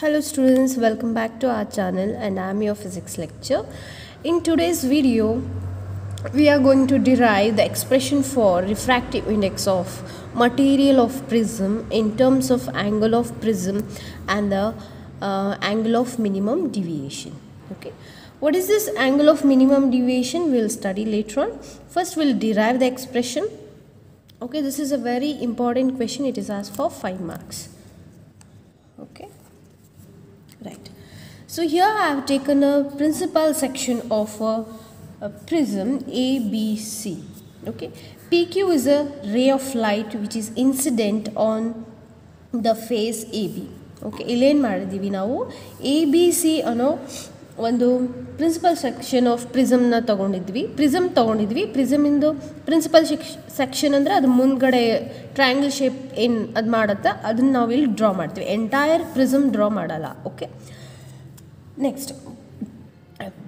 Hello students, welcome back to our channel and I am your physics lecturer. In today's video, we are going to derive the expression for refractive index of material of prism in terms of angle of prism and the angle of minimum deviation. Okay, what is this angle of minimum deviation? We will study later on. First, we will derive the expression. Okay, this is a very important question. It is asked for 5 marks. Okay. Right. So here I have taken a principal section of a prism ABC. Okay. PQ is a ray of light which is incident on the face AB. Okay. ಇಲ್ಲೇನು ಮಾಡಿದ್ದೀವಿ ನಾವು ABC ಅನ್ನೋ ಒಂದು principal section of ಪ್ರಿಸಮ್ನ ತೊಗೊಂಡಿದ್ವಿ. ಪ್ರಿಸಮಿಂದು principal section ಅಂದರೆ ಅದು ಮುಂದ್ಗಡೆ ಟ್ರಯಾಂಗಲ್ ಶೇಪ್ ಏನು ಅದು ಮಾಡುತ್ತೆ ಅದನ್ನು ನಾವು ಇಲ್ಲಿ ಡ್ರಾ ಮಾಡ್ತೀವಿ. ಎಂಟೈರ್ ಪ್ರಿಸಮ್ ಡ್ರಾ ಮಾಡಲ್ಲ. ಓಕೆ, ನೆಕ್ಸ್ಟ್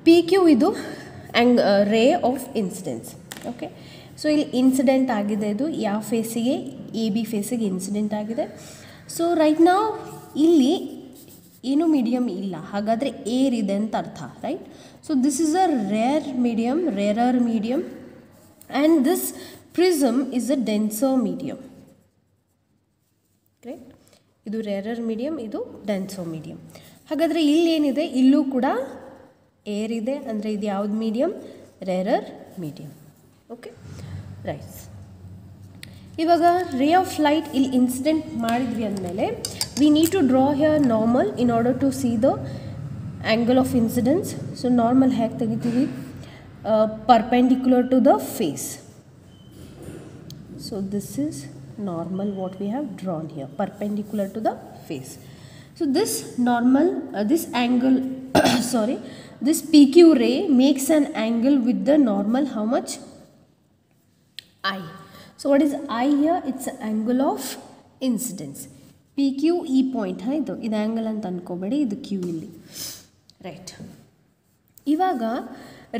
PQ ಇದು ray of incidence. Okay, so ಇಲ್ಲಿ ಇನ್ಸಿಡೆಂಟ್ ಆಗಿದೆ. ಇದು ಯಾವ ಫೇಸಿಗೆ? AB ಫೇಸಿಗೆ ಇನ್ಸಿಡೆಂಟ್ ಆಗಿದೆ. ಸೊ ರೈಟ್ ನಾವು ಇಲ್ಲಿ ಏನು ಮೀಡಿಯಮ್ ಇಲ್ಲ, ಹಾಗಾದರೆ ಏರ್ ಇದೆ ಅಂತ ಅರ್ಥ. Right, so this is a rarer medium and this prism is a denser medium. Right, ಇದು ರೇರರ್ ಮೀಡಿಯಮ್, ಇದು ಡೆನ್ಸರ್ ಮೀಡಿಯಮ್. ಹಾಗಾದರೆ ಇಲ್ಲೇನಿದೆ? ಇಲ್ಲೂ ಕೂಡ ಏರ್ ಇದೆ. ಅಂದರೆ ಇದು ಯಾವ್ದು medium? Rarer medium. Okay, right. ಇವಾಗ ರೇ ಆಫ್ ಲೈಟ್ ಇಲ್ಲಿ ಇನ್ಸಿಡೆಂಟ್ ಮಾಡಿದ್ವಿ ಅಂದಮೇಲೆ we need to draw here normal in order to see the angle of incidence. So normal ಹೇಗೆ ತೆಗಿತೀವಿ? Perpendicular to the face. So this is normal what we have drawn here, perpendicular to the face. So this normal this angle sorry, this PQ ray makes an angle with the normal how much? I. So what is I here? It's an angle of incidence. PQ ಈ point ಇದು angle ಅಂತ ಅಂದ್ಕೋಬೇಡಿ, ಇದು Q ಇಲ್ಲಿ. Right, ಇವಾಗ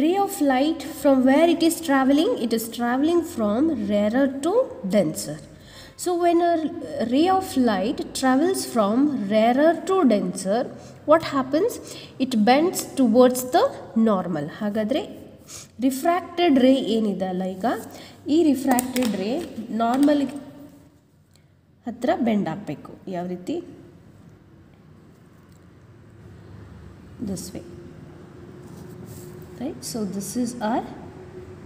ray of light from where it is travelling from rarer to denser. So when a ray of light travels from rarer to denser, what happens? It bends towards the normal. ಹಾಗಾದರೆ refracted ರೇ ಏನಿದೆ ಅಲ್ಲ, ಈಗ ಈ ರಿಫ್ರ್ಯಾಕ್ಟೆಡ್ ರೇ normal ಹತ್ರ bend ಆಗಬೇಕು. ಯಾವ ರೀತಿ? This way. Right, so this is R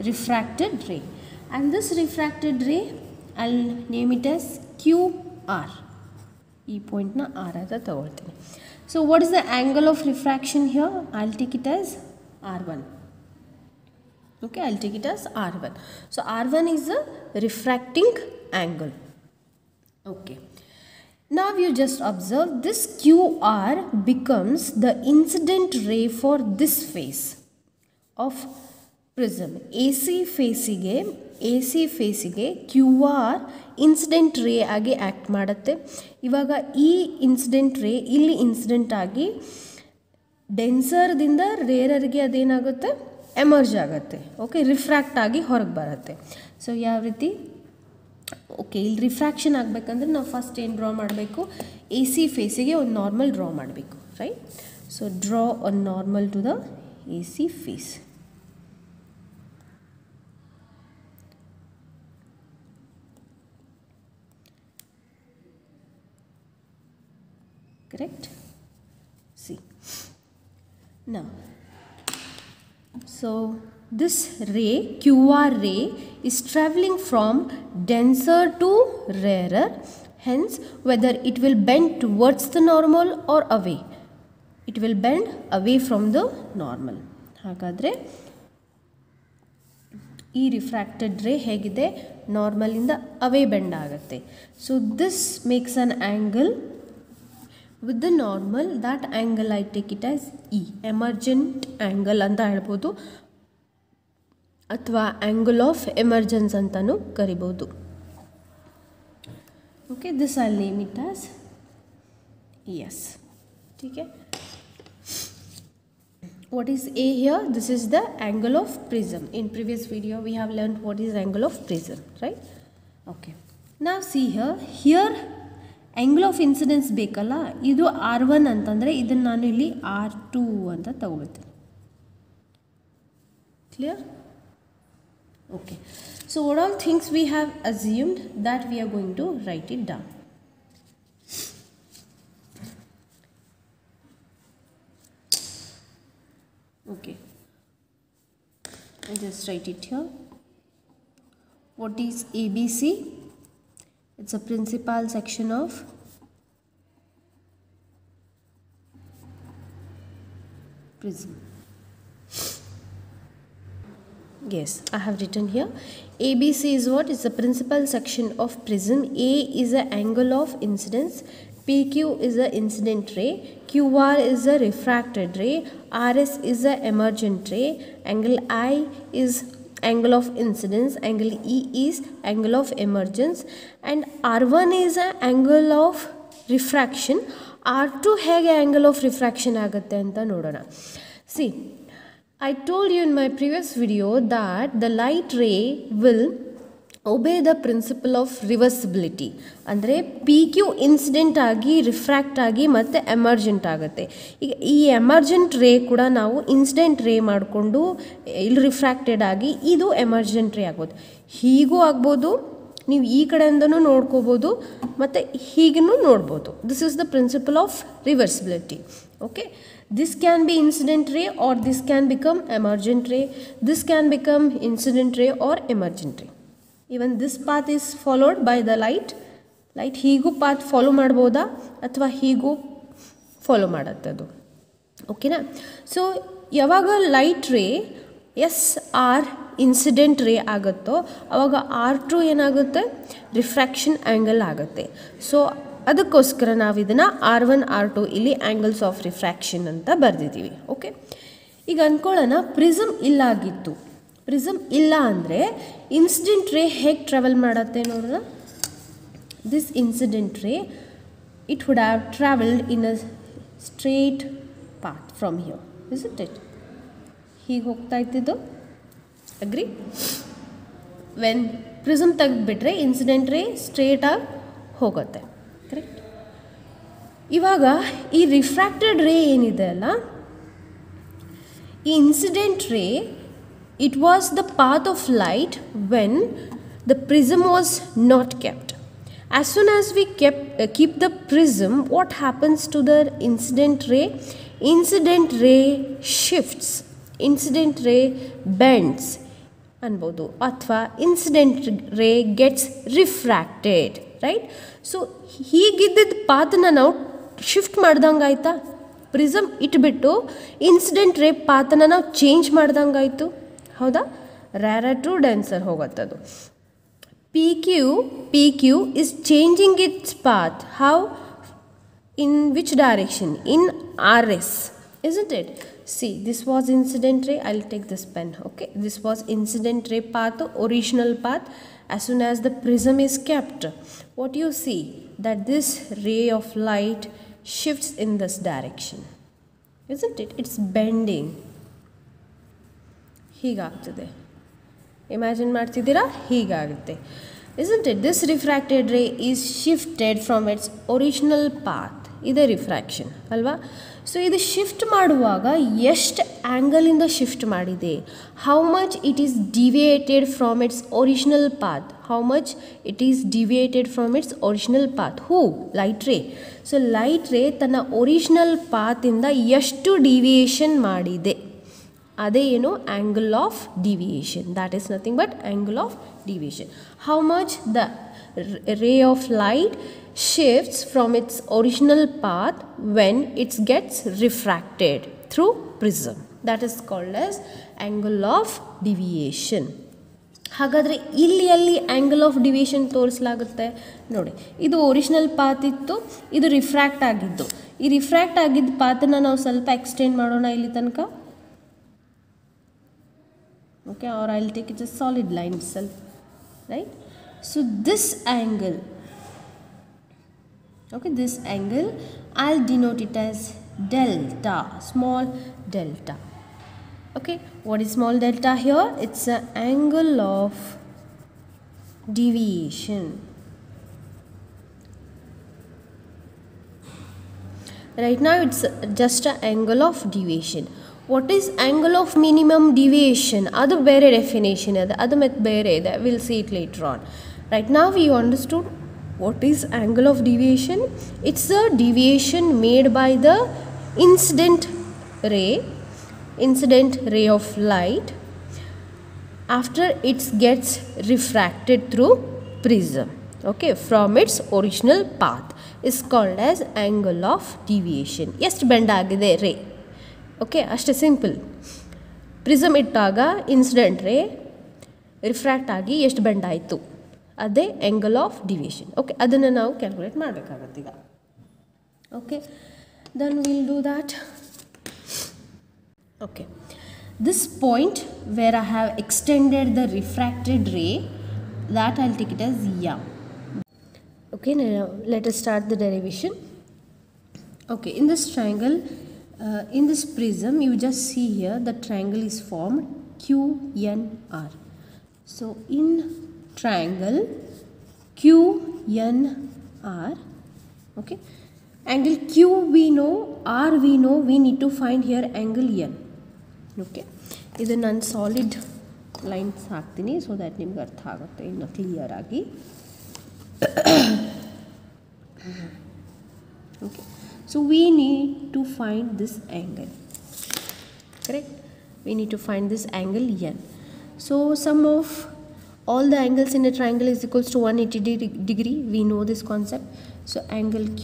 refracted ray and this refracted ray I name it as QR. ಈ ಪಾಯಿಂಟ್ನ ಆರ್ ಅಂತ ತಗೊಳ್ತೀನಿ. So what is the angle of refraction here? I will take it as R1. Okay, I will take it as R1. So R1 is the refracting angle. Okay, now you just observe this QR becomes the incident ray for this face of prism. AC ಫೇಸಿಗೆ QR incident ರೇ ಆಗಿ act ಮಾಡುತ್ತೆ. ಇವಾಗ ಈ incident ರೇ ಇಲ್ಲಿ incident ಆಗಿ ಡೆನ್ಸರ್ದಿಂದ ರೇರರ್ಗೆ ಅದೇನಾಗುತ್ತೆ? Emerge ಆಗುತ್ತೆ. ಓಕೆ, ರಿಫ್ರ್ಯಾಕ್ಟ್ ಆಗಿ ಹೊರಗೆ ಬರುತ್ತೆ. ಸೊ ಯಾವ ರೀತಿ? ಓಕೆ, ಇಲ್ಲಿ ರಿಫ್ರ್ಯಾಕ್ಷನ್ ಆಗಬೇಕಂದ್ರೆ ನಾವು ಫಸ್ಟ್ ಏನು ಡ್ರಾ ಮಾಡಬೇಕು? AC ಫೇಸಿಗೆ ಒಂದು ನಾರ್ಮಲ್ ಡ್ರಾ ಮಾಡಬೇಕು. Right, so draw a normal to the AC face. Correct. See now, so this ray, QR ray, is traveling from denser to rarer. Hence, whether it will bend towards the normal or away, it will bend away from the normal. ಹಾಗಾದರೆ ಈ ರಿಫ್ರ್ಯಾಕ್ಟೆಡ್ ರೇ ಹೇಗಿದೆ? ನಾರ್ಮಲಿಂದ ಅವೇ bend ಆಗುತ್ತೆ. So this makes an angle with the normal. that angle I take it as E, emergent angle ಅಂತ ಹೇಳ್ಬೋದು, ಅಥವಾ angle of emergence ಅಂತಲೂ ಕರಿಬೋದು. Okay, this I name it as S. ठीक है, what is A here? This is the angle of prism. In previous video we have learned what is angle of prism, right? Okay, now see here angle of incidence ಬೇಕಲ್ಲ, ಇದು R1 ಅಂತಂದರೆ ಇದನ್ನು ನಾನು ಇಲ್ಲಿ R2 ಅಂತ ತಗೊಳ್ತೀನಿ. Clear? Okay. So what all things we have assumed that we are going to write it down. Okay, I just write it here. What is ABC? It's a principal section of prism. Yes, I have written here. ABC is what? It's the principal section of prism. A is the angle of incidence. PQ is the incident ray. QR is the refracted ray. RS is the emergent ray. Angle I is angle of incidence. Angle E is angle of emergence. And R1 is the angle of refraction. R2 ಹೇಗೆ angle of refraction ಆಗುತ್ತೆ ಅಂತ ನೋಡೋಣ. See, I told you in my previous video that the light ray will obey the principle of reversibility. ಅಂದರೆ P Q incident ಆಗಿ ರಿಫ್ರ್ಯಾಕ್ಟ್ ಆಗಿ ಮತ್ತು emergent ಆಗುತ್ತೆ. ಈಗ ಈ ಎಮರ್ಜೆಂಟ್ ರೇ ಕೂಡ ನಾವು ಇನ್ಸಿಡೆಂಟ್ ರೇ ಮಾಡಿಕೊಂಡು ಇಲ್ಲಿ ರಿಫ್ರ್ಯಾಕ್ಟೆಡ್ ಆಗಿ ಇದು ಎಮರ್ಜೆಂಟ್ ರೇ ಆಗ್ಬೋದು. ಹೀಗೂ ಆಗ್ಬೋದು, ನೀವು ಈ ಕಡೆಯಿಂದನೂ ನೋಡ್ಕೋಬೋದು ಮತ್ತು ಹೀಗೂ ನೋಡ್ಬೋದು. This is the principle of reversibility. Okay, this can be incident ray or this can become emergent ray. This can become incident ray or emergent ray. Even this path is followed by the light. ಹೀಗೂ path follow ಮಾಡ್ಬೋದಾ ಅಥವಾ ಹೀಗೂ follow ಮಾಡತ್ತದು. ಓಕೆನಾ? So ಯಾವಾಗ light ray R incident ರೇ ಆಗುತ್ತೋ ಆವಾಗ R2 ಏನಾಗುತ್ತೆ? ರಿಫ್ರ್ಯಾಕ್ಷನ್ ಆ್ಯಂಗಲ್ ಆಗುತ್ತೆ. ಸೊ ಅದಕ್ಕೋಸ್ಕರ ನಾವು ಇದನ್ನು R1 R2 ಇಲ್ಲಿ ಆ್ಯಂಗಲ್ಸ್ ಆಫ್ ರಿಫ್ರ್ಯಾಕ್ಷನ್ ಅಂತ ಬರೆದಿದ್ದೀವಿ. ಓಕೆ, ಈಗ ಅಂದ್ಕೊಳ್ಳೋಣ ಪ್ರಿಸಮ್ ಇಲ್ಲಾಗಿತ್ತು. ಪ್ರಿಸಮ್ ಇಲ್ಲ ಅಂದರೆ ಇನ್ಸಿಡೆಂಟ್ ರೇ ಹೇಗೆ ಟ್ರಾವೆಲ್ ಮಾಡುತ್ತೆ ನೋಡೋಣ. This incident ray it would have travelled in a straight path from here, isn't it? ಹೀಗೆ ಹೋಗ್ತಾ ಇದ್ದಿದ್ದು. ಅಗ್ರಿ? ವೆನ್ ಪ್ರಿಸಮ್ ತೆಗೆದುಬಿಟ್ರೆ ಇನ್ಸಿಡೆಂಟ್ ರೇ ಸ್ಟ್ರೇಟಾಗಿ ಹೋಗುತ್ತೆ. ಕರೆಕ್ಟ್? ಇವಾಗ ಈ ರಿಫ್ರ್ಯಾಕ್ಟೆಡ್ ರೇ ಏನಿದೆ ಅಲ್ಲ, ಈ ಇನ್ಸಿಡೆಂಟ್ ರೇ it was the path of light when the prism was not kept. As soon as we keep the prism, what happens to the incident ray? Incident ray shifts, incident ray bends ಅನ್ಬೋದು, ಅಥವಾ incident ray gets refracted. Right? So ಹೀಗಿದ್ದ ಪಾತನ್ನ ನಾವು shift ಮಾಡ್ದಂಗೆ ಆಯಿತಾ? Prism ಇಟ್ಬಿಟ್ಟು incident ರೇ ಪಾತನ್ನ ನಾವು ಚೇಂಜ್ ಮಾಡ್ದಂಗೆ ಆಯಿತು. ಹೌದಾ? ರ್ಯಾರರ್ ಟು ಡೆನ್ಸರ್ ಹೋಗುತ್ತದು. P Q is changing its path. How? In which direction? In RS, isn't it? See, this was incident ray. I'll take this pen. Okay, this was incident ray path, original path. As soon as the prism is kept, what you see? That this ray of light shifts in this direction, isn't it? It's bending. ಹೀಗಾಗ್ತದೆ. Imagine ಮಾಡ್ತಿದ್ದೀರಾ? ಹೀಗಾಗುತ್ತೆ, isn't it? This refracted ray is shifted from its original path. ಇದೆ refraction ಅಲ್ವಾ? So ಇದು shift ಮಾಡುವಾಗ ಎಷ್ಟು ಆ್ಯಂಗಲಿಂದ shift ಮಾಡಿದೆ? How much it is deviated from its original path? How much it is deviated from its original path? Who? Light ray. So light ray ತನ್ನ original ಪಾತಿಂದ ಎಷ್ಟು deviation ಮಾಡಿದೆ? ಅದೇ ಏನು? Angle of deviation. That is nothing but angle of deviation. How much the ray of light shifts from its original path when it gets refracted through prism. That is called as angle of deviation. ಹಾಗಾದರೆ ಇಲ್ಲಿ ಎಲ್ಲಿ angle of deviation ತೋರಿಸಲಾಗುತ್ತೆ ನೋಡಿ. ಇದು original path ಇತ್ತು, ಇದು ರಿಫ್ರ್ಯಾಕ್ಟ್ ಆಗಿದ್ದು. ಈ ರಿಫ್ರ್ಯಾಕ್ಟ್ ಆಗಿದ್ದ ಪಾತನ್ನು ನಾವು ಸ್ವಲ್ಪ ಎಕ್ಸ್ಟೆಂಡ್ ಮಾಡೋಣ ಇಲ್ಲಿ ತನಕ. Okay, or I'll take it as solid line itself, right? So this angle, okay, this angle I'll denote it as delta, small delta. Okay, what is small delta here? It's an angle of deviation. Right now it's just an angle of deviation. What is angle of minimum deviation? Adu bere definition adu met bere ide, we'll see it later on. Right now we understood what is angle of deviation. It's the deviation made by the incident ray of light after it gets refracted through prism, okay, from its original path is called as angle of deviation. ಎಷ್ಟು bend ಆಗಿದೆ ರೇ, okay, ಅಷ್ಟೇ simple. Prism ಇಟ್ಟಾಗ incident ರೇ refract ಆಗಿ ಎಷ್ಟು bend ಆಯಿತು, ಅದೇ ಆ್ಯಂಗಲ್ ಆಫ್ ಡಿವಿಯೇಷನ್. ಓಕೆ, ಅದನ್ನು ನಾವು ಕ್ಯಾಲ್ಕುಲೇಟ್ ಮಾಡಬೇಕಾಗತ್ತೆ ಈಗ. Okay, then will do that. Okay, this point where I have extended the refracted ray, that I'll take it as M. Okay, now let us start the derivation. Okay, in this triangle, in this prism, you just see here the triangle is formed QNR. So in triangle QNR, okay, angle Q we know, R we know, we need to find here angle N. Okay, ಇದು ನಾನು solid lines ಹಾಕ್ತೀನಿ so that ನಿಮ್ಗೆ ಅರ್ಥ ಆಗುತ್ತೆ ಇನ್ನು clear ಆಗಿ. Okay, so we need to find this angle, correct, we need to find this angle N. So sum of all the angles in a triangle is equals to 180 degree. We know this concept. So angle Q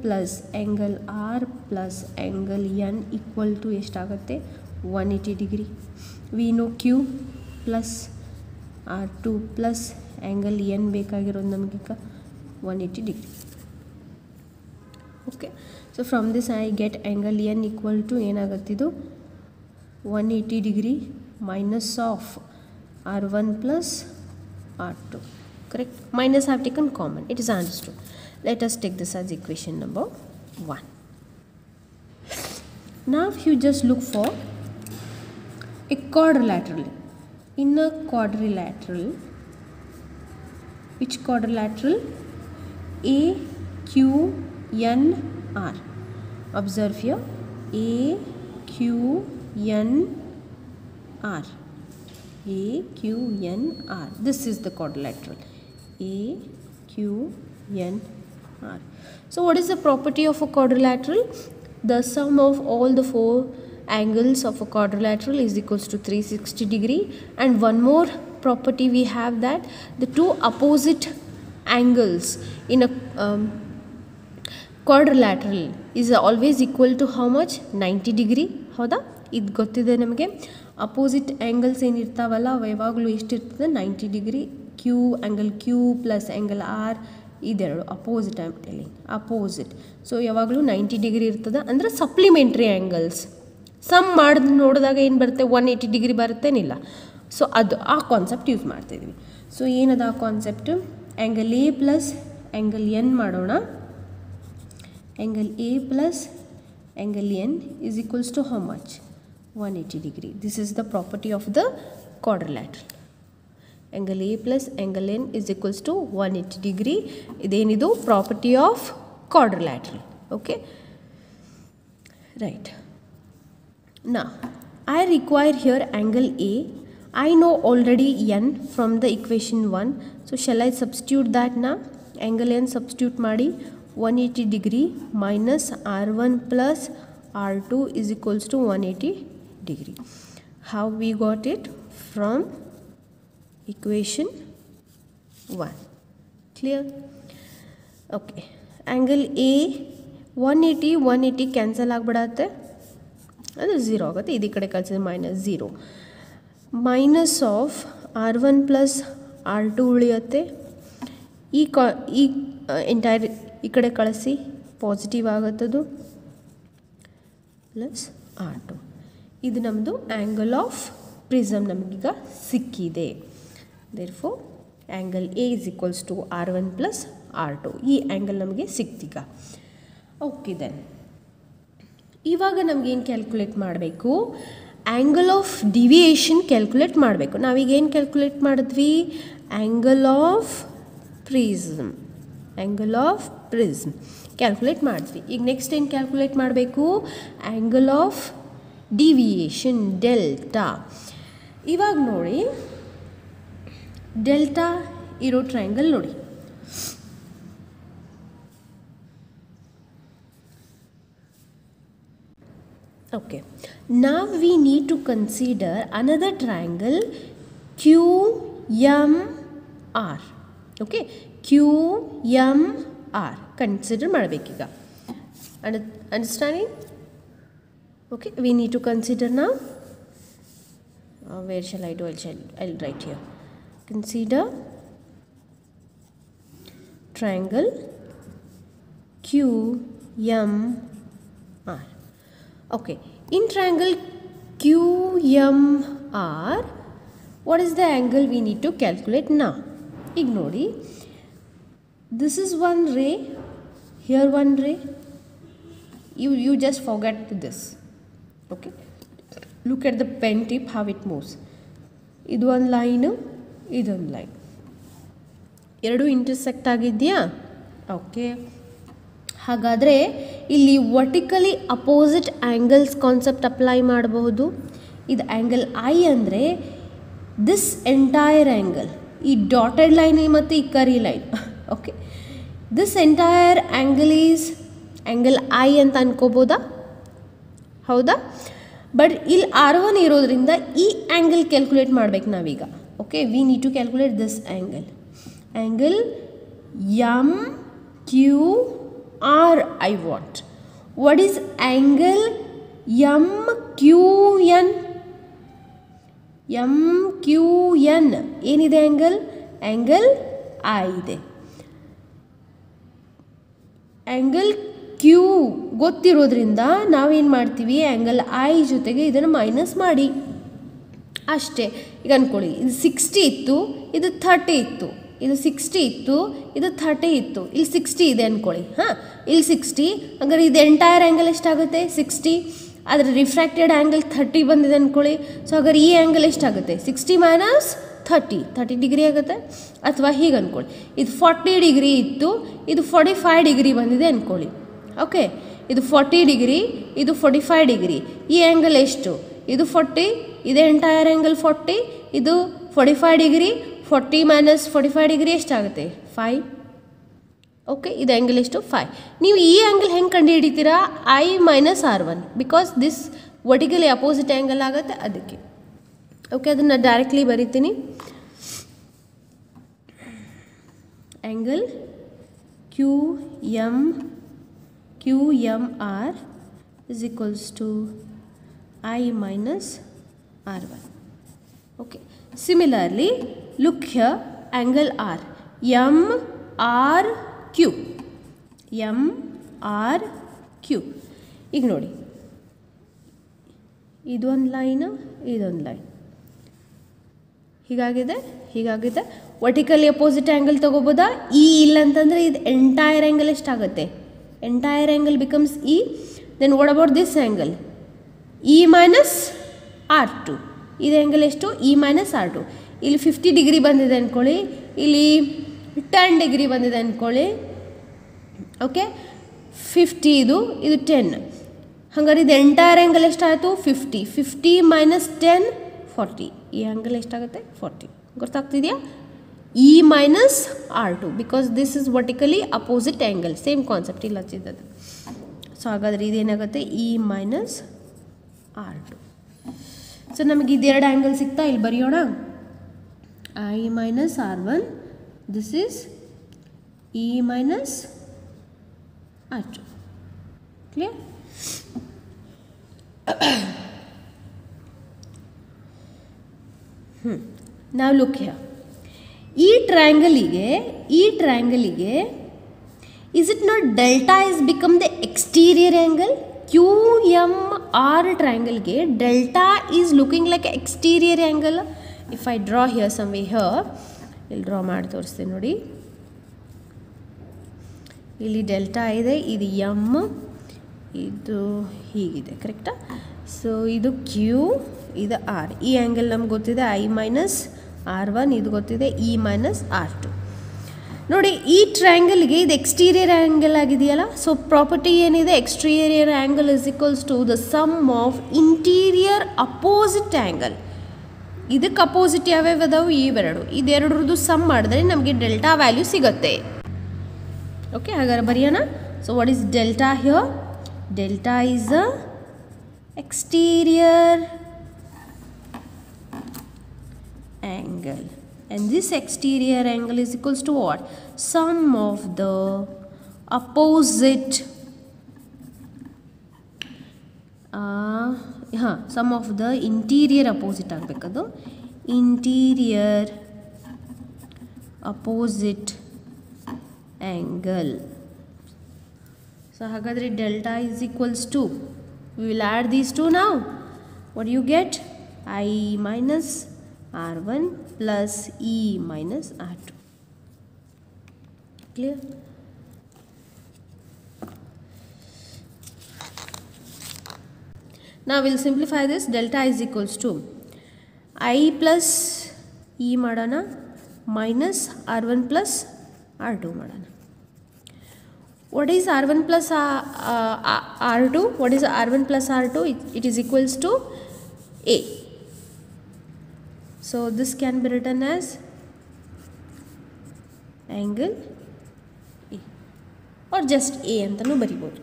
plus angle R plus angle N equal to ಎಷ್ಟಾಗುತ್ತೆ 180 degree. We know Q plus R2 plus angle N ಬೇಕಾಗಿರೋದು ನಮಗೆ 180 degree. Okay, so from this I get angle N equal to ಏನಾಗುತ್ತಿದ್ದು 180 degree minus of R1 plus R2, correct. Minus I have taken common, it is understood. Let us take this as equation number 1. Now if you just look for a quadrilateral, in a quadrilateral, which quadrilateral? AQNR. Observe here, AQNR. AQNR. This is the quadrilateral. AQNR. So what is the property of a quadrilateral? The sum of all the four angles of a quadrilateral is equals to 360 degree. And one more property we have, that the two opposite angles in a quadrilateral is always equal to how much? 90 degree. ಹೌದಾ? ಇದು ಗೊತ್ತಿದೆ ನಮಗೆ. Opposite angles ಏನಿರ್ತಾವಲ್ಲ ಅವು ಯಾವಾಗಲೂ ಎಷ್ಟಿರ್ತದೆ? 90 degree. Q angle Q plus angle R ಇದೆರಡು opposite I am telling, opposite. So ಯಾವಾಗಲೂ 90 ಡಿಗ್ರಿ ಇರ್ತದೆ. ಅಂದರೆ ಸಪ್ಲಿಮೆಂಟ್ರಿ ಆ್ಯಂಗಲ್ಸ್ ಸಮ್ ಮಾಡಿದ್ ನೋಡಿದಾಗ ಏನು ಬರುತ್ತೆ? 180 ಡಿಗ್ರಿ ಬರುತ್ತೇನಿಲ್ಲ. ಸೊ ಅದು ಆ ಕಾನ್ಸೆಪ್ಟ್ ಯೂಸ್ ಮಾಡ್ತಾಯಿದ್ವಿ. ಸೊ ಏನದ ಆ concept? Angle A plus angle N ಮಾಡೋಣ. Angle A plus angle N is equals to how much? 180 degree. This is the property of the quadrilateral. Angle A plus angle N is equals to 180 degree. Idenidu property of quadrilateral. Okay, right. Now I require here angle A. I know already N from the equation 1. So shall I substitute that now? Angle N substitute ಮಾಡಿ 180 degree minus R1 plus R2 is equals to 180 degree. How we got it? From equation 1. Clear? Okay. Angle A 180 cancel ಆಗಿಬಿಡತ್ತೆ, ಅದು 0 ಆಗುತ್ತೆ. ಈ ಕಡೆ ಕಳಿಸಿದ್ರೆ minus 0. Minus of R1 plus R2 ಉಳಿಯುತ್ತೆ. ಈ entire ಈ ಕಡೆ ಕಳಿಸಿ ಪಾಸಿಟಿವ್ ಆಗುತ್ತದು ಪ್ಲಸ್ R2. ಇದು ನಮ್ಮದು ಆ್ಯಂಗಲ್ ಆಫ್ ಪ್ರಿಸಮ್ ನಮಗೀಗ ಸಿಕ್ಕಿದೆ. Therefore angle A is equals to R1 plus R2. ಈ ಆ್ಯಂಗಲ್ ನಮಗೆ ಸಿಕ್ತೀಗ. ಓಕೆ, ದೆನ್ ಇವಾಗ ನಮಗೇನು ಕ್ಯಾಲ್ಕುಲೇಟ್ ಮಾಡಬೇಕು? ಆ್ಯಂಗಲ್ ಆಫ್ ಡಿವಿಯೇಷನ್ ಕ್ಯಾಲ್ಕುಲೇಟ್ ಮಾಡಬೇಕು. ನಾವೀಗೇನು ಕ್ಯಾಲ್ಕುಲೇಟ್ ಮಾಡಿದ್ವಿ? Angle of prism. Angle of prism calculate ಮಾಡಿದ್ವಿ. ಈಗ ನೆಕ್ಸ್ಟ್ ಏನು ಕ್ಯಾಲ್ಕುಲೇಟ್ ಮಾಡಬೇಕು? Angle of deviation delta. ಇವಾಗ ನೋಡಿ ಡೆಲ್ಟಾ ಇರೋ ಟ್ರಯಾಂಗಲ್ ನೋಡಿ. Okay, now we need to consider another triangle QMR. Okay, QMR consider ಮಾಡಬೇಕೀಗ. Understanding? Okay, we need to consider now. Where shall I do? I'll write here. Consider triangle QMR. Okay, in triangle QMR, what is the angle we need to calculate now? Ignore. This is one ray, here one ray. You just forget this. Okay, look at the pen tip how it moves. Idu one line, idu one line. Eradu intersect agidya. Okay. ಹಾಗಾದರೆ ಇಲ್ಲಿ vertically opposite angles concept apply ಮಾಡಬಹುದು. ಇದು angle I ಅಂದರೆ this entire angle, ಈ dotted line ಮತ್ತು ಈ ಕರಿ line. Okay, this entire angle is angle I ಅಂತ ಅನ್ಕೋಬೋದಾ? ಹೌದಾ? ಬಟ್ ಇಲ್ಲಿ R1 ಇರೋದ್ರಿಂದ ಈ ಆ್ಯಂಗಲ್ ಕ್ಯಾಲ್ಕುಲೇಟ್ ಮಾಡ್ಬೇಕು ನಾವೀಗ. Okay, we need to calculate this angle. Angle MQR I want. What is angle MQN? MQN ಏನಿದೆ ಆ್ಯಂಗಲ್? ಆ್ಯಂಗಲ್ I ಇದೆ. ಆ್ಯಂಗಲ್ Q ಗೊತ್ತಿರೋದ್ರಿಂದ ನಾವೇನು ಮಾಡ್ತೀವಿ, ಆ್ಯಂಗಲ್ I ಜೊತೆಗೆ ಇದನ್ನು ಮೈನಸ್ ಮಾಡಿ ಅಷ್ಟೇ. ಈಗ ಅಂದ್ಕೊಳ್ಳಿ, ಇದು 60 ಇತ್ತು, ಇದು 30 ಇತ್ತು. ಇದು 60 ಇತ್ತು, ಇದು 30 ಇತ್ತು. ಇಲ್ಲಿ 60 ಇದೆ ಅಂದ್ಕೊಳ್ಳಿ. ಹಾಂ, ಇಲ್ಲಿ 60. ಹಾಗಾದ್ರೆ ಇದು ಎಂಟೈರ್ ಆ್ಯಂಗಲ್ ಎಷ್ಟಾಗುತ್ತೆ? 60. ಆದರೆ ರಿಫ್ರ್ಯಾಕ್ಟೆಡ್ ಆ್ಯಂಗಲ್ 30 ಬಂದಿದೆ ಅಂದ್ಕೊಳ್ಳಿ. ಸೊ ಹಾಗಾದ್ರೆ ಈ ಆ್ಯಂಗಲ್ ಎಷ್ಟಾಗುತ್ತೆ? 60 ಮೈನಸ್ 30 ಡಿಗ್ರಿ ಆಗುತ್ತೆ. ಅಥವಾ ಹೀಗೆ ಅಂದ್ಕೊಳ್ಳಿ, ಇದು 40 ಡಿಗ್ರಿ ಇತ್ತು, ಇದು 45 ಡಿಗ್ರಿ ಬಂದಿದೆ ಅಂದ್ಕೊಳ್ಳಿ. ಓಕೆ, ಇದು 40 ಡಿಗ್ರಿ, ಇದು 45 ಡಿಗ್ರಿ. ಈ ಆ್ಯಂಗಲ್ ಎಷ್ಟು? ಇದು 40, ಇದು ಎಂಟೈರ್ ಆ್ಯಂಗಲ್ 40, ಇದು 45 ಡಿಗ್ರಿ. 40 ಮೈನಸ್ 45 ಡಿಗ್ರಿ ಎಷ್ಟಾಗುತ್ತೆ? 5. ಓಕೆ, ಇದು ಆ್ಯಂಗಲ್ ಎಷ್ಟು? 5. ನೀವು ಈ ಆ್ಯಂಗಲ್ ಹೆಂಗೆ ಕಂಡು ಹಿಡಿತೀರಾ? I minus R1, because this vertically opposite angle ಆಗುತ್ತೆ ಅದಕ್ಕೆ. ಓಕೆ, ಅದನ್ನು ಡೈರೆಕ್ಟ್ಲಿ ಬರಿತೀನಿ. Angle QMR is equals to I minus R1. Okay, similarly look here, angle R, MRQ. ಈಗ ನೋಡಿ, ಇದೊಂದು ಲೈನು, ಇದೊಂದು ಲೈನ್, ಹೀಗಾಗಿದೆ. ವರ್ಟಿಕಲಿ ಅಪೋಸಿಟ್ ಆ್ಯಂಗಲ್ ತೊಗೋಬೋದಾ? ಇ ಇಲ್ಲ ಅಂತಂದರೆ ಇದು ಎಂಟೈರ್ ಆ್ಯಂಗಲ್ ಎಷ್ಟಾಗುತ್ತೆ? Entire angle becomes E. Then what about this angle? E minus R2. ಇದು ಆ್ಯಂಗಲ್ ಎಷ್ಟು? E minus R2. ಇಲ್ಲಿ 50 ಡಿಗ್ರಿ ಬಂದಿದೆ ಅಂದ್ಕೊಳ್ಳಿ, ಇಲ್ಲಿ 10 ಡಿಗ್ರಿ ಬಂದಿದೆ ಅಂದ್ಕೊಳ್ಳಿ. ಓಕೆ, 50 ಇದು 10. ಹಾಗಾದ್ರೆ ಇದು ಎಂಟೈರ್ ಆ್ಯಂಗಲ್ ಎಷ್ಟಾಯಿತು? 50 ಮೈನಸ್ 10 40. ಈ ಆ್ಯಂಗಲ್ ಎಷ್ಟಾಗುತ್ತೆ? 40. ಗೊತ್ತಾಗ್ತಿದೆಯಾ? E minus R2, because this is vertically opposite angle. Same concept ಇಲ್ಲಿ ಹಚ್ಚಿದ್ದದು. ಸೊ ಹಾಗಾದರೆ ಇದೇನಾಗುತ್ತೆ? E minus R2. ಸೊ ನಮಗೆ ಇದೆರಡು ಆ್ಯಂಗಲ್ ಸಿಗ್ತಾ, ಇಲ್ಲಿ ಬರೆಯೋಣ. I minus R1, this is E minus R2. Clear? Now look here. ಈ ಟ್ರಯಾಂಗಲಿಗೆ is it not delta is become the exterior angle? QMR triangle ಗೆ delta is looking like exterior angle. If I draw here somewhere here, ಇಲ್ಲಿ draw ಮಾಡಿ ತೋರಿಸ್ತೀನಿ ನೋಡಿ. ಇಲ್ಲಿ delta ಇದೆ, ಇದು M, ಇದು ಹೀಗಿದೆ, ಕರೆಕ್ಟಾ? ಸೊ ಇದು ಕ್ಯೂ, ಇದು ಆರ್. ಈ ಆ್ಯಂಗಲ್ ನಮ್ಗೆ ಗೊತ್ತಿದೆ I ಮೈನಸ್ R1, ಇದು ಗೊತ್ತಿದೆ E ಮೈನಸ್ R2. ನೋಡಿ ಈ ಟ್ರಯಾಂಗಲ್ಗೆ ಇದು ಎಕ್ಸ್ಟೀರಿಯರ್ ಆ್ಯಂಗಲ್ ಆಗಿದೆಯಲ್ಲ, ಸೊ ಪ್ರಾಪರ್ಟಿ ಏನಿದೆ, exterior angle is equals to the sum of interior opposite angle. ಇದಕ್ಕೆ ಅಪೋಸಿಟ್ ಯಾವ್ಯಾವ ಅದಾವು, ಇವೆರಡು, ಇದೆರಡರದ್ದು ಸಮ್ ಮಾಡಿದ್ರೆ ನಮಗೆ ಡೆಲ್ಟಾ ವ್ಯಾಲ್ಯೂ ಸಿಗುತ್ತೆ. ಓಕೆ, ಹಾಗಾದ್ರೆ ಬರೆಯೋಣ. So what is delta here? Delta is a exterior angle, and this exterior angle is equals to what? Sum of the opposite sum of the interior opposite ಆಗಬೇಕದು, interior opposite angle. So ಹಾಗಾದರೆ delta is equals to, we will add these two now. What do you get? I minus R1 plus E minus R2. Clear? Now we'll simplify this. Delta is equals to I plus E madana minus R1 plus R2 madana. What is R1 plus R2? What is R1 plus R2? It is equals to A. So this can be written as angle A, or just A antanu baribodu,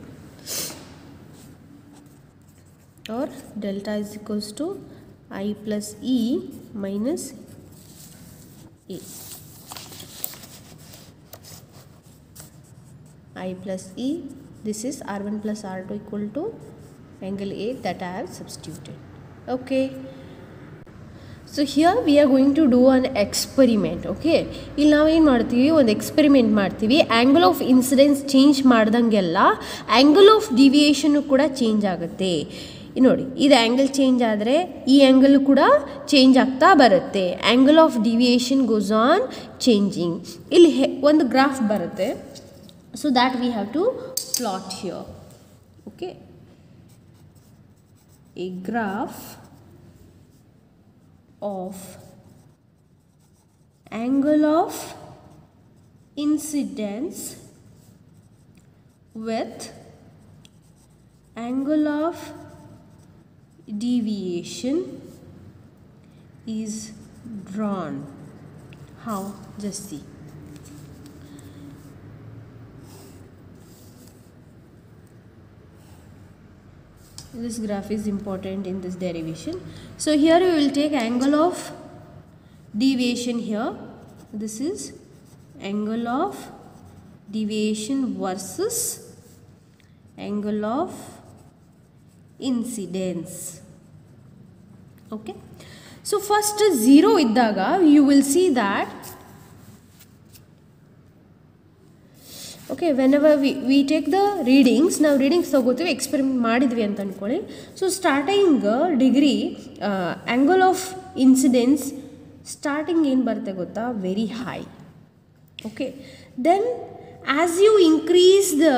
or delta is equals to I plus E minus A. I plus E, this is R1 plus R2 equal to angle A that I have substituted. Okay, so here we are going to do an experiment. Okay, ಇಲ್ಲಿ ನಾವು ಏನು ಮಾಡ್ತೀವಿ, ಒಂದು experiment ಮಾಡ್ತೀವಿ. Angle of incidence change ಮಾಡ್ದಂಗೆಲ್ಲ angle of deviation ಕೂಡ change ಆಗುತ್ತೆ. ನೋಡಿ, ಇದು ಆ್ಯಂಗಲ್ ಚೇಂಜ್ ಆದರೆ ಈ ಆ್ಯಂಗಲ್ ಕೂಡ ಚೇಂಜ್ ಆಗ್ತಾ ಬರುತ್ತೆ. Angle of deviation goes on changing. ಇಲ್ಲಿ ಒಂದು ಗ್ರಾಫ್ ಬರುತ್ತೆ, so that we have to plot here. Okay, a graph of angle of incidence with angle of deviation is drawn. How? Just see. This graph is important in this derivation. So here we will take angle of deviation here. This is angle of deviation versus angle of incidence. Okay. So first 0 iddaga you will see that, okay, whenever we take the readings, ನಾವು readings ತಗೋತೀವಿ, experiment ಮಾಡಿದ್ವಿ ಅಂತ ಅಂದ್ಕೊಳ್ಳಿ. So starting degree angle of incidence starting ಏನು ಬರುತ್ತೆ ಗೊತ್ತಾ, very high. Okay, then as you increase the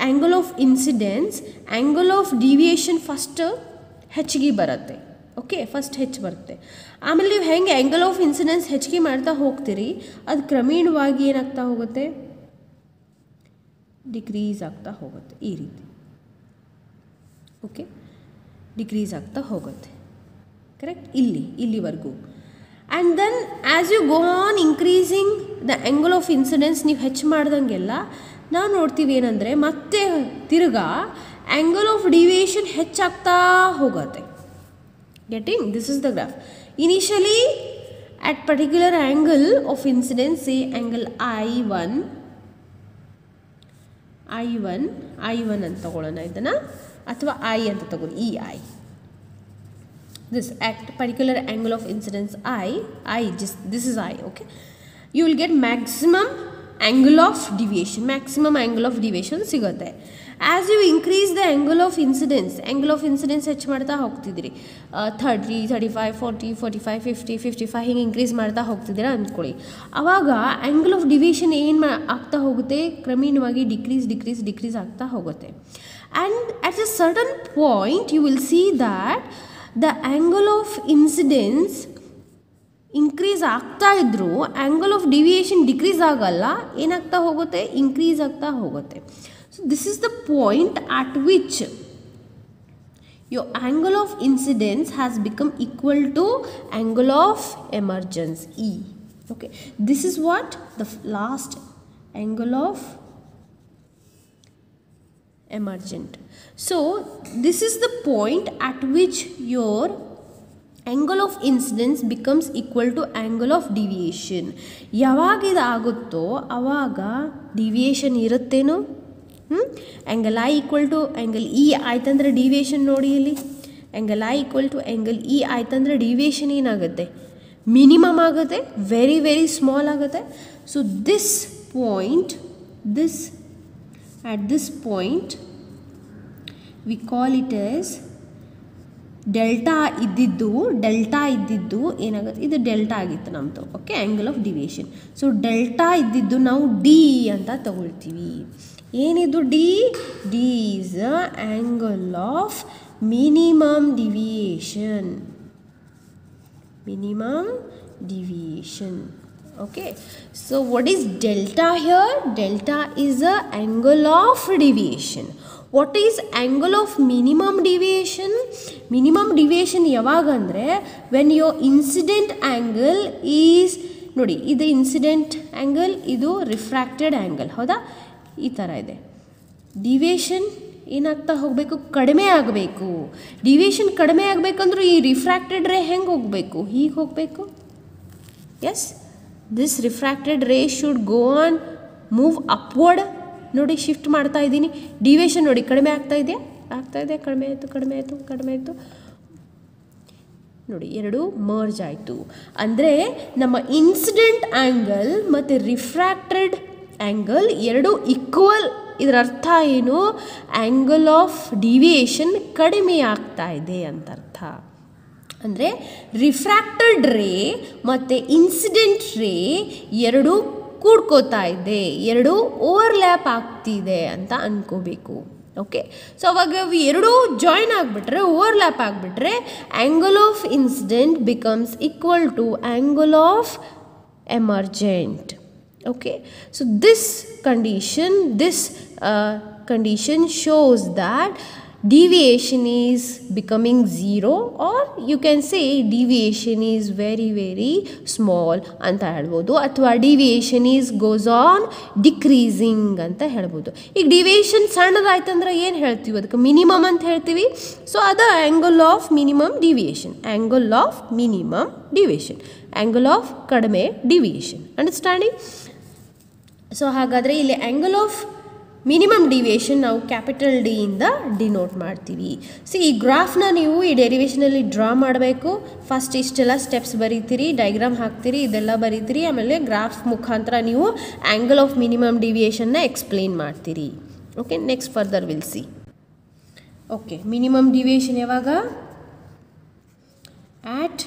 angle of incidence, angle of deviation first ಹೆಚ್ಚಿಗೆ ಬರುತ್ತೆ. ಓಕೆ, ಫಸ್ಟ್ ಹೆಚ್ಚು ಬರುತ್ತೆ. ಆಮೇಲೆ ನೀವು ಹೆಂಗೆ ಆ್ಯಂಗಲ್ ಆಫ್ ಇನ್ಸಿಡೆನ್ಸ್ ಹೆಚ್ಚಿಗೆ ಮಾಡ್ತಾ ಹೋಗ್ತೀರಿ, ಅದು ಕ್ರಮೇಣವಾಗಿ ಏನಾಗ್ತಾ ಹೋಗುತ್ತೆ, ಡಿಕ್ರೀಸ್ ಆಗ್ತಾ ಹೋಗುತ್ತೆ. ಈ ರೀತಿ ಓಕೆ, ಡಿಕ್ರೀಸ್ ಆಗ್ತಾ ಹೋಗುತ್ತೆ. ಕರೆಕ್ಟ್, ಇಲ್ಲಿವರೆಗೂ. And then as you go on increasing the angle of incidence, ನೀವು ಹೆಚ್ಚು ಮಾಡ್ದಂಗೆಲ್ಲ ನಾವು ನೋಡ್ತೀವಿ ಏನಂದರೆ ಮತ್ತೆ ತಿರ್ಗಾ ಆ್ಯಂಗಲ್ ಆಫ್ ಡಿವಿಯೇಷನ್ ಹೆಚ್ಚಾಗ್ತಾ ಹೋಗುತ್ತೆ. Getting, this is the graph. Initially at particular angle of incidence, say angle I1 ಅಂತ ತಗೊಳ್ಳೋಣ ಇದನ್ನು, ಅಥವಾ I ಅಂತ ತಗೊಳ್ಳಿ, ಈ I, this at particular angle of incidence I just this is I. Okay, you will get maximum angle of deviation ಸಿಗುತ್ತೆ. As you increase the angle of incidence ಹೆಚ್ಚು ಮಾಡ್ತಾ ಹೋಗ್ತಿದ್ದೀರಿ, 30, 35, 40, 45, 50, 55 ಹಿಂಗೆ ಇನ್ಕ್ರೀಸ್ ಮಾಡ್ತಾ ಹೋಗ್ತಿದ್ದೀರಾ ಅಂದ್ಕೊಳ್ಳಿ. ಆವಾಗ ಆ್ಯಂಗಲ್ ಆಫ್ ಡಿವಿಯೇಷನ್ ಏನು ಆಗ್ತಾ ಹೋಗುತ್ತೆ, ಕ್ರಮೇಣವಾಗಿ ಡಿಕ್ರೀಸ್ ಆಗ್ತಾ ಹೋಗುತ್ತೆ. And at a certain point you will see that the angle of incidence increase ಆಗ್ತಾ ಇದ್ದರೂ ಆ್ಯಂಗಲ್ ಆಫ್ ಡಿವಿಯೇಷನ್ ಡಿಕ್ರೀಸ್ ಆಗಲ್ಲ, ಏನಾಗ್ತಾ ಹೋಗುತ್ತೆ, ಇನ್ಕ್ರೀಸ್ ಆಗ್ತಾ ಹೋಗುತ್ತೆ. So this is the point at which your angle of incidence has become equal to angle of emergence E. Okay, this is what the last angle of emergent. So this is the point at which your angle of incidence becomes equal to angle of deviation. ಯಾವಾಗ ಇದು ಆಗುತ್ತೋ ಆವಾಗ deviation ಇರುತ್ತೇನೋ. Angle I equal to angle E ಆಯ್ತಂದ್ರೆ deviation ನೋಡಿ ಇಲ್ಲಿ, angle I equal to angle E ಆಯ್ತಂದ್ರೆ deviation ಏನಾಗುತ್ತೆ, ಮಿನಿಮಮ್ ಆಗುತ್ತೆ, ವೆರಿ ವೆರಿ ಸ್ಮಾಲ್ ಆಗುತ್ತೆ. So this point, at this point we call it as delta ಇದ್ದಿದ್ದು ಏನಾಗುತ್ತೆ, ಇದು ಡೆಲ್ಟಾ ಆಗಿತ್ತು ನಮ್ಮದು. Okay, angle of deviation. So delta ಇದ್ದಿದ್ದು ನಾವು ಡಿ ಅಂತ ತಗೊಳ್ತೀವಿ. ಏನಿದು D is angle of minimum deviation. Okay, so what is delta here? Delta is the angle of deviation. What is angle of minimum deviation? Minimum deviation ಯಾವಾಗಂದ್ರೆ when your incident angle is, ನೋಡಿ ಇದು incident angle, ಇದು refracted angle, ಹೌದಾ, ಈ ಥರ ಇದೆ. Deviation ಏನಾಗ್ತಾ ಹೋಗಬೇಕು, ಕಡಿಮೆ ಆಗಬೇಕು. ಡಿವಿಯೇಷನ್ ಕಡಿಮೆ ಆಗಬೇಕಂದ್ರೂ ಈ ರಿಫ್ರಾಕ್ಟೆಡ್ ರೇ ಹೆಂಗೆ ಹೋಗಬೇಕು, ಹೀಗೆ ಹೋಗಬೇಕು. ಎಸ್, ದಿಸ್ ರಿಫ್ರಾಕ್ಟೆಡ್ ರೇ should go on move upward. ನೋಡಿ ಶಿಫ್ಟ್ ಮಾಡ್ತಾ ಇದ್ದೀನಿ, ಡಿವಿಯೇಷನ್ ನೋಡಿ ಕಡಿಮೆ ಆಗ್ತಾ ಇದೆ, ಕಡಿಮೆ ಆಯಿತು. ನೋಡಿ ಎರಡು ಮರ್ಜ್ ಆಯಿತು. ಅಂದರೆ ನಮ್ಮ ಇನ್ಸಿಡೆಂಟ್ ಆ್ಯಂಗಲ್ ಮತ್ತು ರಿಫ್ರಾಕ್ಟೆಡ್ ಆ್ಯಂಗಲ್ ಎರಡು ಈಕ್ವಲ್. ಇದರ ಅರ್ಥ ಏನು, ಆ್ಯಂಗಲ್ ಆಫ್ ಡಿವಿಯೇಷನ್ ಕಡಿಮೆ ಆಗ್ತಾ ಇದೆ ಅಂತ ಅರ್ಥ. ಅಂದರೆ ರಿಫ್ರಾಕ್ಟೆಡ್ ರೇ ಮತ್ತು ಇನ್ಸಿಡೆಂಟ್ ರೇ ಎರಡು ಕೂಡ್ಕೋತಾ ಇದೆ, ಎರಡು ಓವರ್ಲ್ಯಾಪ್ ಆಗ್ತಿದೆ ಅಂತ ಅಂದ್ಕೋಬೇಕು. ಓಕೆ, ಸೊ ಅವಾಗ ಎರಡೂ ಜಾಯಿನ್ ಆಗಿಬಿಟ್ರೆ, ಓವರ್ಲ್ಯಾಪ್ ಆಗಿಬಿಟ್ರೆ, angle of incident becomes equal to angle of emergent. Okay, so this condition shows that deviation is becoming zero, or you can say deviation is very very small ಅಂತ ಹೇಳ್ಬೋದು, ಅಥವಾ deviation is goes on decreasing ಅಂತ ಹೇಳ್ಬೋದು. ಈಗ deviation ಸಣ್ಣದಾಯ್ತಂದ್ರೆ ಏನು ಹೇಳ್ತೀವಿ, ಅದಕ್ಕೆ minimum ಅಂತ ಹೇಳ್ತೀವಿ. ಸೊ ಅದು angle of minimum deviation, angle of ಕಡಿಮೆ ಡಿವಿಯೇಷನ್. ಅಂಡರ್ಸ್ಟ್ಯಾಂಡಿಂಗ್? ಸೊ ಹಾಗಾದರೆ ಇಲ್ಲಿ ಆ್ಯಂಗಲ್ ಆಫ್ ಮಿನಿಮಮ್ ಡಿವಿಯೇಷನ್ ನಾವು ಕ್ಯಾಪಿಟಲ್ ಡಿ ಇಂದ ಡಿನೋಟ್ ಮಾಡ್ತೀವಿ. ಸೊ ಈ ಗ್ರಾಫ್ನ ನೀವು ಈ ಡೆರಿವೇಷನಲ್ಲಿ ಡ್ರಾ ಮಾಡಬೇಕು. ಫಸ್ಟ್ ಇಷ್ಟೆಲ್ಲ ಸ್ಟೆಪ್ಸ್ ಬರೀತೀರಿ, ಡಯಾಗ್ರಾಮ್ ಹಾಕ್ತೀರಿ, ಇದೆಲ್ಲ ಬರೀತೀರಿ, ಆಮೇಲೆ ಗ್ರಾಫ್ ಮುಖಾಂತರ ನೀವು ಆ್ಯಂಗಲ್ ಆಫ್ ಮಿನಿಮಮ್ ಡಿವಿಯೇಷನ್ನ ಎಕ್ಸ್ಪ್ಲೇನ್ ಮಾಡ್ತೀರಿ. Okay, next further will see. Okay, minimum deviation ಯಾವಾಗ, at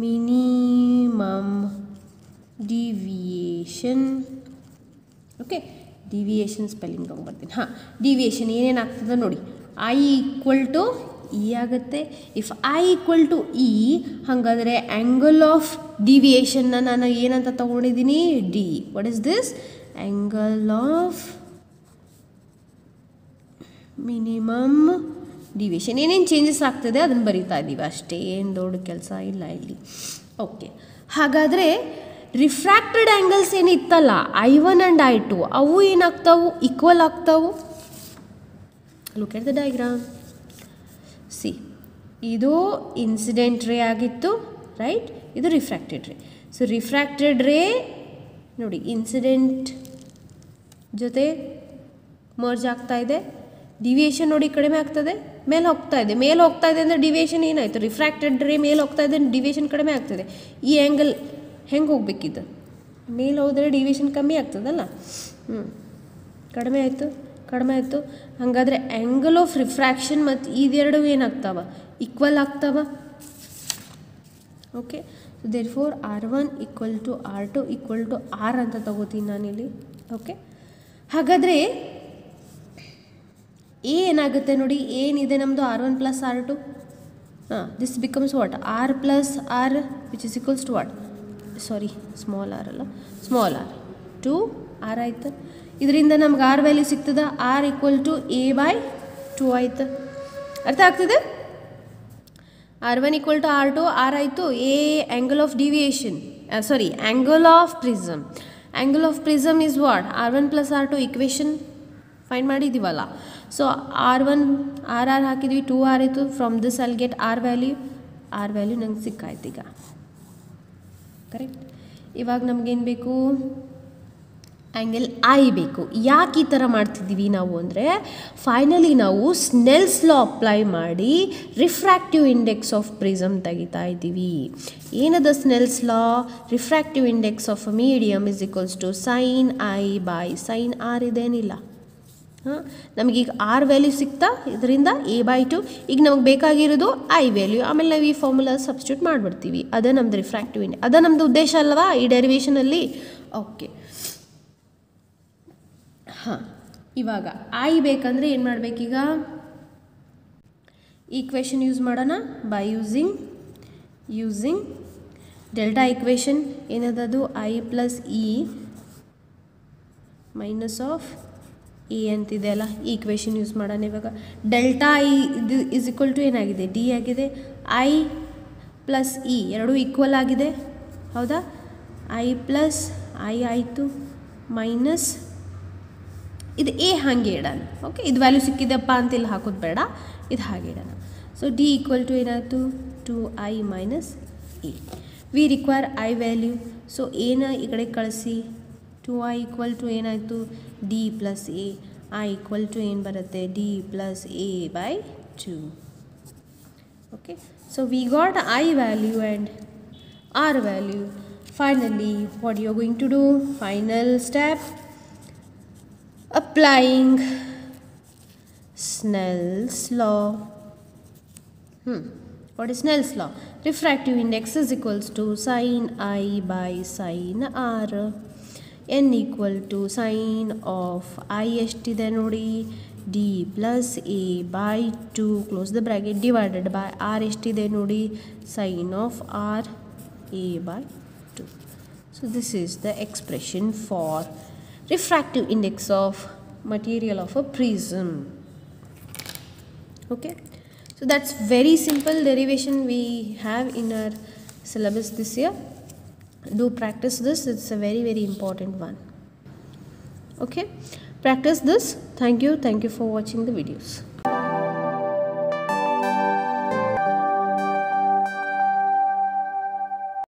minimum deviation. Okay, deviation spelling ತೊಗೊಂಬರ್ತೀನಿ. ಹಾಂ, ಡಿವಿಯೇಷನ್ ಏನೇನಾಗ್ತದೆ ನೋಡಿ, ಐ ಈಕ್ವಲ್ ಟು ಇ ಆಗುತ್ತೆ. If I equal to E, ಹಾಗಾದರೆ ಆ್ಯಂಗಲ್ ಆಫ್ ಡಿವಿಯೇಷನ್ನ ನಾನು ಏನಂತ ತೊಗೊಂಡಿದ್ದೀನಿ, D. What is this, angle of minimum deviation. ಏನೇನು ಚೇಂಜಸ್ ಆಗ್ತದೆ ಅದನ್ನು ಬರೀತಾ ಇದ್ದೀವಿ ಅಷ್ಟೇ, ಏನು ದೊಡ್ಡ ಕೆಲಸ ಇಲ್ಲ ಇಲ್ಲಿ. ಓಕೆ, ಹಾಗಾದರೆ refracted angles ಏನಿತ್ತಲ್ಲ I1 and I2, ಅವು ಏನಾಗ್ತಾವು, ಈಕ್ವಲ್ ಆಗ್ತಾವು. Look at the diagram. See, ಇದು ಇನ್ಸಿಡೆಂಟ್ ರೇ ಆಗಿತ್ತು, ರೈಟ್, ಇದು ರಿಫ್ರಾಕ್ಟೆಡ್ ರೇ. ಸೊ ರಿಫ್ರಾಕ್ಟೆಡ್ ರೇ ನೋಡಿ ಇನ್ಸಿಡೆಂಟ್ ಜೊತೆ ಮರ್ಜ್ ಆಗ್ತಾ ಇದೆ, ಡಿವಿಯೇಷನ್ ನೋಡಿ ಕಡಿಮೆ ಆಗ್ತದೆ, ಮೇಲೆ ಹೋಗ್ತಾ ಇದೆ ಅಂದರೆ ಡಿವಿಯೇಷನ್ ಏನಾಯಿತು, ರಿಫ್ರಾಕ್ಟೆಡ್ ರೇ ಮೇಲೆ ಹೋಗ್ತಾ ಇದೆ, ಡಿವಿಯೇಷನ್ ಕಡಿಮೆ ಆಗ್ತದೆ. ಈ ಆ್ಯಂಗಲ್ ಹೆಂಗೆ ಹೋಗ್ಬೇಕಿದ್ದು, ಮೇಲೆ ಹೋದರೆ ಡಿವಿಯೇಷನ್ ಕಮ್ಮಿ ಆಗ್ತದಲ್ಲ. ಕಡಿಮೆ ಆಯಿತು. ಹಾಗಾದರೆ ಆ್ಯಂಗಲ್ ಆಫ್ ರಿಫ್ರಾಕ್ಷನ್ ಮತ್ತು ಇದೆರಡು ಏನಾಗ್ತಾವ, ಈಕ್ವಲ್ ಆಗ್ತಾವ. Okay, so therefore R1 equal to R2 equal to R ಅಂತ ತಗೋತೀನಿ ನಾನಿಲ್ಲಿ. ಓಕೆ, ಹಾಗಾದರೆ ಏನಾಗುತ್ತೆ ನೋಡಿ, ಏನಿದೆ ನಮ್ಮದು R1 plus R2, This becomes what? R plus R, which is equals to what? Sorry, small r ಅಲ್ಲ, small r 2 r ಆಯ್ತು. ಇದರಿಂದ ನಮ್ಗೆ r ವ್ಯಾಲ್ಯೂ ಸಿಗ್ತದ, r equal to a by 2 ಆಯ್ತು. ಅರ್ಥ ಆಗ್ತದೆ? r1 equal to r2, r ಆಯಿತು. a angle of deviation, sorry, angle of prism. Angle of prism is what? r1 plus r2 equation find ಮಾಡಿದ್ದೀವಲ್ಲ. So r1 r ಹಾಕಿದ್ವಿ, 2r ಇತ್ತು. From this I'll get r value ನಂಗೆ ಸಿಕ್ಕಾಯ್ತು ಈಗ. Correct. ಇವಾಗ ನಮಗೇನು ಬೇಕು? ಆ್ಯಂಗಲ್ ಐ ಬೇಕು. ಯಾಕೆ ಈ ಥರ ಮಾಡ್ತಿದ್ದೀವಿ ನಾವು ಅಂದರೆ, ಫೈನಲಿ ನಾವು ಸ್ನೆಲ್ಸ್ ಲಾ ಅಪ್ಲೈ ಮಾಡಿ ರಿಫ್ರ್ಯಾಕ್ಟಿವ್ ಇಂಡೆಕ್ಸ್ ಆಫ್ ಪ್ರಿಸಮ್ ತೆಗಿತಾ ಇದ್ದೀವಿ. ಏನದ Snell's law? Refractive index of a medium is equals to sine I by sine R. ಇದೇನಿಲ್ಲ, ನಮಗೀಗ ಆರ್ ವ್ಯಾಲ್ಯೂ ಸಿಗ್ತಾ, ಇದರಿಂದ a by 2. ಈಗ ನಮಗೆ ಬೇಕಾಗಿರೋದು ಐ ವ್ಯಾಲ್ಯೂ. ಆಮೇಲೆ ನಾವು ಈ ಫಾರ್ಮುಲಾ ಸಬ್ಸ್ಟಿಟ್ಯೂಟ್ ಮಾಡಿಬಿಡ್ತೀವಿ. ಅದೇ ನಮ್ಮದು ರಿಫ್ರ್ಯಾಕ್ಟಿವ್ ಇಂಡೆಕ್ಸ್, ಅದೇ ನಮ್ಮದು ಉದ್ದೇಶ ಅಲ್ವಾ ಈ ಡೆರಿವೇಷನಲ್ಲಿ. ಓಕೆ, ಇವಾಗ ಐ ಬೇಕಂದರೆ ಏನು ಮಾಡಬೇಕೀಗ? ಈಕ್ವೇಷನ್ ಯೂಸ್ ಮಾಡೋಣ. By using delta equation. ಏನದದು? I plus E minus of A ಅಂತಿದೆ ಅಲ್ಲ, ಈ ಈಕ್ವೇಷನ್ ಯೂಸ್ ಮಾಡೋಣ. ಇವಾಗ ಡೆಲ್ಟಾ ಐ ಇದು ಇಸ್ ಈಕ್ವಲ್ ಟು ಏನಾಗಿದೆ? ಡಿ ಆಗಿದೆ. ಐ ಪ್ಲಸ್ ಇ ಎರಡೂ ಈಕ್ವಲ್ ಆಗಿದೆ, ಹೌದಾ? ಐ ಪ್ಲಸ್ ಐ ಆಯಿತು, ಮೈನಸ್ ಇದು ಎ ಹಾಗೆ ಇಡೋಣ. ಓಕೆ, ಇದು ವ್ಯಾಲ್ಯೂ ಸಿಕ್ಕಿದೆಪ್ಪ ಅಂತ ಇಲ್ಲಿ ಹಾಕೋದು ಬೇಡ, ಇದು ಹಾಗೆ ಇಡೋಣ. ಸೊ ಡಿ ಈಕ್ವಲ್ ಟು ಏನಾಯಿತು? 2i minus A. We require i value. So ಎನ ಈ ಕಡೆ ಕಳಿಸಿ. 2i ಈಕ್ವಲ್ ಟು ಏನಾಯಿತು? D plus A. I equal to ಏನು ಬರುತ್ತೆ? D plus A by 2. Okay, so we got i value and r value. Finally what you are going to do? Final step, applying Snell's law. What is Snell's law? Refractive index is equals to sin I by sin R. N equal to sin of I ಎಷ್ಟಿದೆ ನೋಡಿ? D plus A by 2 close the bracket divided by R ಎಷ್ಟಿದೆ ನೋಡಿ? sin of R A by 2. So this is the expression for refractive index of material of a prism. Okay, so that's very simple derivation we have in our syllabus this year. Do practice this, it's a very important one. Okay, practice this. Thank you for watching the videos.